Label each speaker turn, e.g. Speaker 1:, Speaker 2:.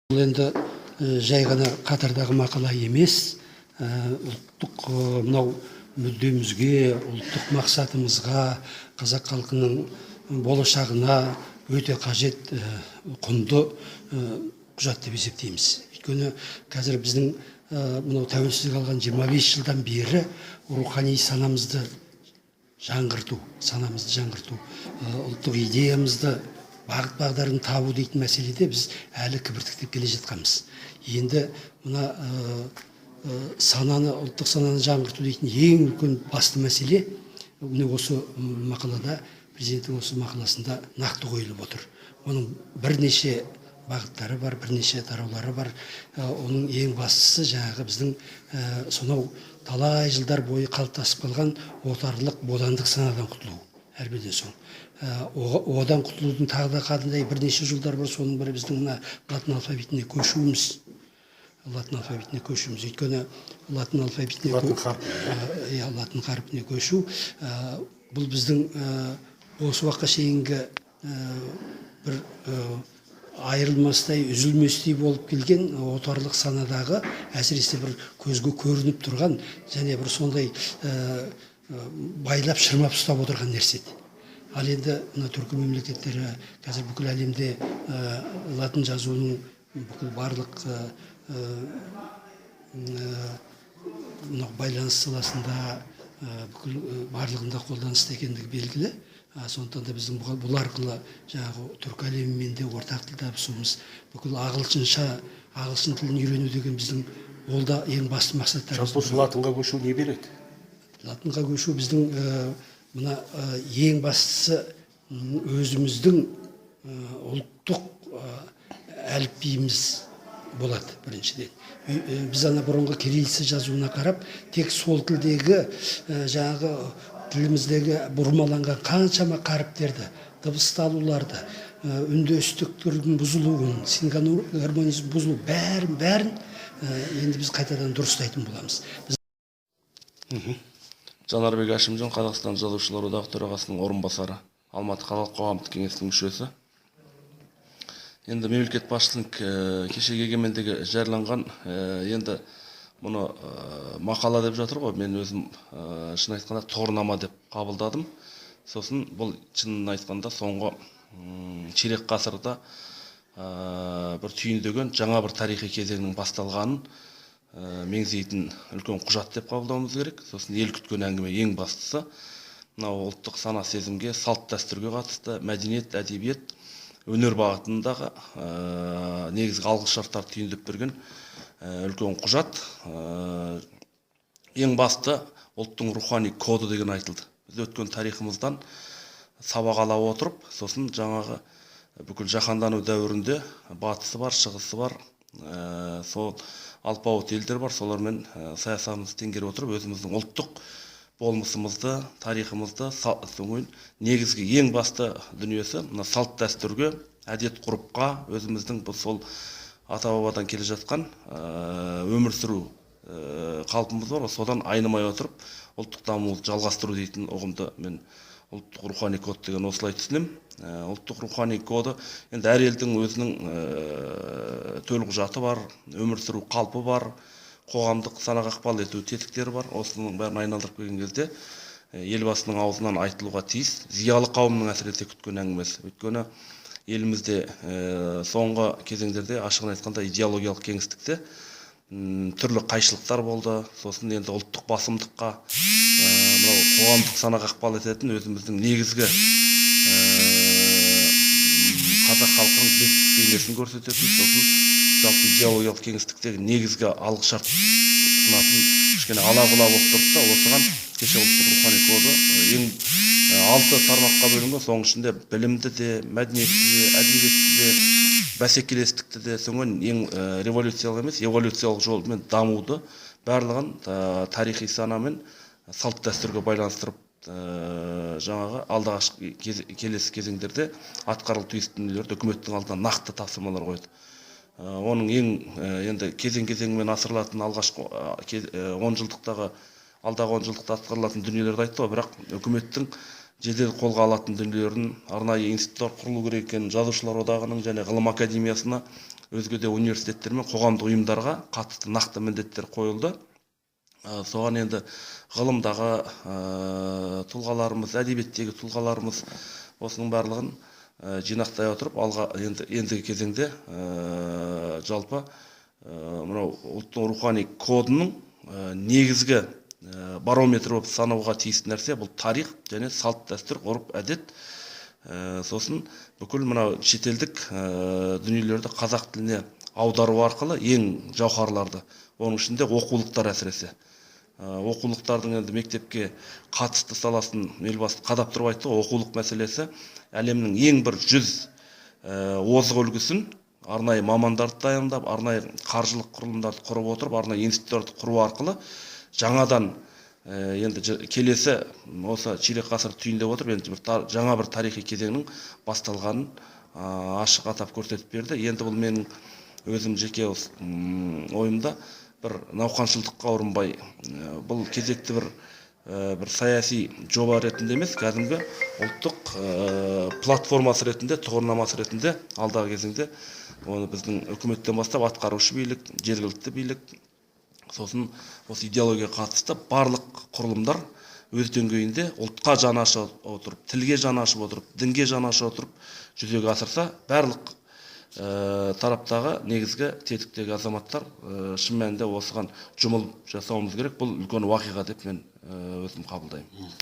Speaker 1: Бұл енді жай ғана қатардағы мақала емес, ұлттық мынау мүддемізге, ұлттық мақсатымызға, қазақ халқының болашағына өте қажет құнды құжат деп есептейміз. Өйткені қазір біздің мынау тәуелсіздік алған 25 жылдан бері рухани санамызды жаңғырту, ұлттық идеямызды бағыт бағдарын табу дейтін мәселеде біз әлі кібіртіктеп келе жатқанбыз. Енді мына ұлттық сананы жаңғырту дейтін ең үлкен басты мәселе міне осы мақалада, президенттің осы мақаласында нақты қойылып отыр. Оның бірнеше бағыттары бар, бірнеше тараулары бар. Оның ең бастысы жаңағы біздің сонау талай жылдар бойы қалыптасып қалған отарлық, бодандық санадан құтылу. Әрбірден соң. Одан құтылудың тағы да қандай бірнеше жолдар бар. Соның бірі біздің мына латын алфавитіне көшуіміз. Өйткені латын қарпіне көшу бұл біздің осы уақытқа шейінгі бір айырылмастай, үзілместей болып келген отарлық санадағы әсіресе бір көзге көрініп тұрған және бір сондай байлап шырмап ұстап отырған нәрсе. Ал енді түркі мемлекеттері қазір бүкіл әлемде латын жазуының бүкіл барлық байланыс саласында бүкіл барлығында қолданыста екендігі белгілі. Сондықтан да біздің бұл арқылы жаңағы түркі әлемімен де ортақ тіл табысуымыз, бүкіл ағылшын тілін үйрену деген біздің ол да ең басты мақсаттарымыз.
Speaker 2: Жалпы латынға көшу не береді?
Speaker 1: Латынға көшу біздің мына ең бастысы өзіміздің ұлттық әліпбиіміз болады біріншіден. Біз ана бұрынғы кириллица жазуына қарап, тек сол тілдегі жаңағы тіліміздегі бұрмаланған қаншама қаріптерді, дыбысталуларды, үндестіктердің бұзылуын, синхронизм гармонизм бұзылу бәрін енді біз қайтадан дұрыстайтын боламыз.
Speaker 3: Жанарбек Әшімжан, Қазақстан Жазушылар одағы төрағасының орынбасары, Алматы қалалық қоғамдық кеңестің мүшесі. Енді мемлекет басшысының кешегі егемендігі жарияланған, енді мұны мақала деп жатыр ғой, мен өзім шын айтқанда тұғырнама деп қабылдадым. Сосын бұл шынын айтқанда соңғы ширек ғасырда бір түйіндеген жаңа бір тарихи кезеңнің басталғанын меңзейтін үлкен құжат деп қабылдауымыз керек. Сосын ел күткен әңгіме ең бастысы мынау ұлттық сана сезімге, салт дәстүрге қатысты мәдениет, әдебиет, өнер бағытындағы негізгі алғышарттарды түйіндеп берген үлкен құжат. Ең басты ұлттың рухани коды деген айтылды. Біз өткен тарихымыздан сабақ ала отырып, сосын жаңағы бүкіл жаһандану дәуірінде батысы бар, шығысы бар, сол алпауыт елдер бар, солармен саясатымызды теңгеріп отырып, өзіміздің ұлттық болмысымызды, тарихымызды, негізгі ең басты дүниесі мына салт дәстүрге, әдет ғұрыпқа, өзіміздің сол ата-бабадан келе жатқан өмір сүру қалпымыз бар, содан айнымай отырып ұлттық дамуды жалғастыру дейтін ұғымды мен ұлттық рухани код деген осылай түсінем. Ұлттық рухани коды енді әр елдің өзінің төлқұжаты бар, өмір сүру қалпы бар, қоғамдық санаға ықпал ету тетіктері бар. Осының бәрін айналдырып келген кезде елбасының аузынан айтылуға тиіс, зиялы қауымның әсіресе күткен әңгімесі. Өйткені елімізде соңғы кезеңдерде ашығын айтқанда идеологиялық кеңістікте түрлі қайшылықтар болды. Сосын енді ұлттық басымдыққа, қоғамдық санаға ықпал ететін өзіміздің негізгі қазақ халқының бет бейнесін көрсететін, сосын жалпы идеологиялық кеңістіктегі негізгі алғышарт тұтынатын кішкене ала-құла болып тұрды да, осыған кеше ұлттық рухани коды ең 6 тармаққа бөлінген. Соның ішінде білімді де, мәдениетті де, әдебиетті де, бәсекелестікті де, соңын ең революциялық емес, эволюциялық жолмен дамуды барлығын тарихи санамен салт дәстүрге байланыстырып жаңағы алдағы келесі кезеңдерде атқарылып тиісті дүниелерді үкіметтің алдына нақты тапсырмалар қойды. Оның ең енді кезең-кезеңмен асырылатын алғашқы 10 жылдықтағы алдағы 10 жылдықта атқарылатын дүниелерді айтты ғой, бірақ үкіметтің жедел қолға алатын дүниелерін арнайы институттар құрылу керек екенін, жазушылар одағының және ғылым академиясына өзге де университеттер мен қоғамдық ұйымдарға қатысты нақты міндеттер қойылды. Соған енді ғылымдағы тұлғаларымыз, әдебиеттегі тұлғаларымыз осының барлығын жинақтай отырып, алға ендігі кезеңде жалпы мынау ұлттың рухани кодының негізгі барометр болып санауға тиісті нәрсе бұл тарих және салт дәстүр, ғұрып, әдет. Сосын бүкіл мынау шетелдік дүниелерді қазақ тіліне аудару арқылы ең жауһарларды, оның ішінде оқулықтар әсіресе. Оқулықтардың енді мектепке қатысты саласын елбасы қадап тұрып айтты. Оқулық мәселесі әлемнің ең бір 100 озық үлгісін арнайы мамандарды дайындап, арнайы қаржылық құрылымдарды құрып отырып, арнайы институттарды құру арқылы жаңадан енді келесі осы ширек ғасыр түйіндеп отырып, енді жаңа бір тарихи кезеңнің басталғанын ашық атап көрсетіп берді. Енді бұл менің өзім жеке ойымда бір науқаншылдыққа ұрынбай, бұл кезекті бір саяси жоба ретінде емес, кәдімгі ұлттық платформасы ретінде, тұғырнамасы ретінде алдағы кезеңде оны біздің үкіметтен бастап атқарушы билік, жергілікті билік, сосын осы идеологияға қатысты барлық құрылымдар өз деңгейінде ұлтқа жаны ашып отырып, тілге жаны ашып отырып, дінге жаны ашып отырып жүзеге асырса, барлық тараптағы негізгі тетіктегі азаматтар шын мәнінде осыған жұмыл жасауымыз керек. Бұл үлкен уақиға деп мен өзім қабылдаймын.